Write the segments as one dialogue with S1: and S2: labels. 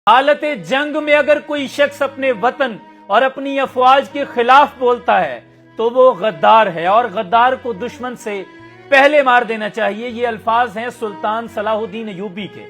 S1: हालत जंग में अगर कोई शख्स अपने वतन और अपनी अफवाज के खिलाफ बोलता है तो वो गद्दार है और गद्दार को दुश्मन से पहले मार देना चाहिए। ये अल्फाज हैं सुल्तान सलाहुद्दीन अयूबी के।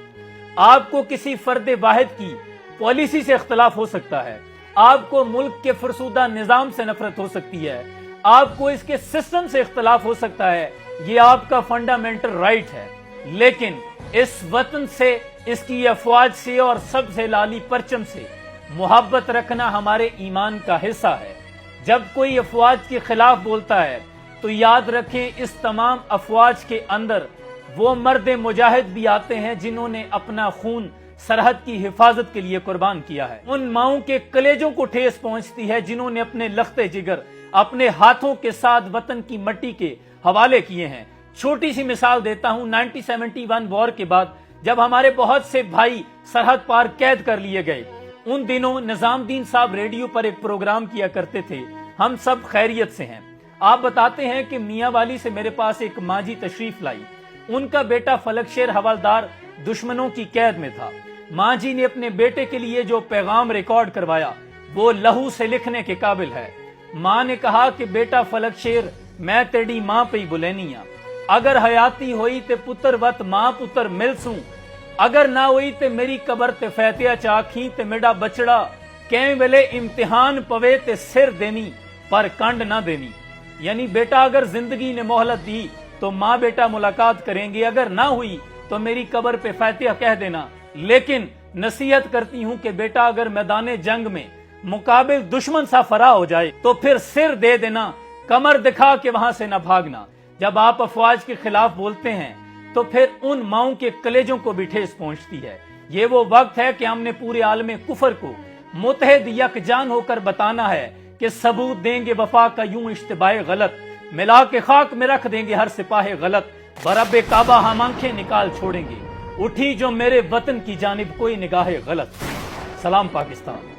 S1: आपको किसी फर्द वाहिद की पॉलिसी से इख्तलाफ हो सकता है, आपको मुल्क के फरसूदा निजाम से नफरत हो सकती है, आपको इसके सिस्टम से इख्तलाफ हो सकता है, ये आपका फंडामेंटल राइट है, लेकिन इस वतन से, इसकी अफवाज से और सबसे लाली परचम से मोहब्बत रखना हमारे ईमान का हिस्सा है। जब कोई अफवाज के खिलाफ बोलता है तो याद रखें इस तमाम अफवाज के अंदर वो मर्द मुजाहिद भी आते हैं जिन्होंने अपना खून सरहद की हिफाजत के लिए कुर्बान किया है। उन माओं के कलेजों को ठेस पहुंचती है जिन्होंने अपने लख्ते जिगर अपने हाथों के साथ वतन की मिट्टी के हवाले किए हैं। छोटी सी मिसाल देता हूं, 1971 वॉर के बाद जब हमारे बहुत से भाई सरहद पार कैद कर लिए गए, उन दिनों निजामुद्दीन साहब रेडियो पर एक प्रोग्राम किया करते थे, हम सब खैरियत से हैं। आप बताते हैं कि मियाँ वाली से मेरे पास एक माजी तशरीफ लाई, उनका बेटा फलकशेर हवलदार दुश्मनों की कैद में था। माँ जी ने अपने बेटे के लिए जो पैगाम रिकॉर्ड करवाया वो लहू से लिखने के काबिल है। माँ ने कहा कि बेटा फलकशेर, मैं तेरी माँ पे ही बुलेनिया, अगर हयाती होई ते पुत्र वत मां पुत्र मिलसूं, अगर ना होई ते मेरी कबर ते फैतिया चाखी ते मेरा बचड़ा कैं वेले इम्तिहान पवे ते सिर देनी पर कंड ना देनी। यानी बेटा अगर जिंदगी ने मोहलत दी तो माँ बेटा मुलाकात करेंगे, अगर ना हुई तो मेरी कबर पे फैतिया कह देना, लेकिन नसीहत करती हूं कि बेटा अगर मैदान जंग में मुकाबिल दुश्मन सा फरा हो जाए तो फिर सिर दे देना, कमर दिखा के वहां से ना भागना। जब आप अफवाज के खिलाफ बोलते हैं तो फिर उन माओं के कलेजों को भी ठेस पहुंचती है। ये वो वक्त है कि हमने पूरे आलम कुफर को मुतहद यकजान होकर बताना है कि सबूत देंगे वफा का यूं इश्तिबाह गलत, मिला के खाक में रख देंगे हर सिपाही गलत, बरब्बे काबा हम आंखें निकाल छोड़ेंगे, उठी जो मेरे वतन की जानिब कोई निगाह गलत। सलाम पाकिस्तान।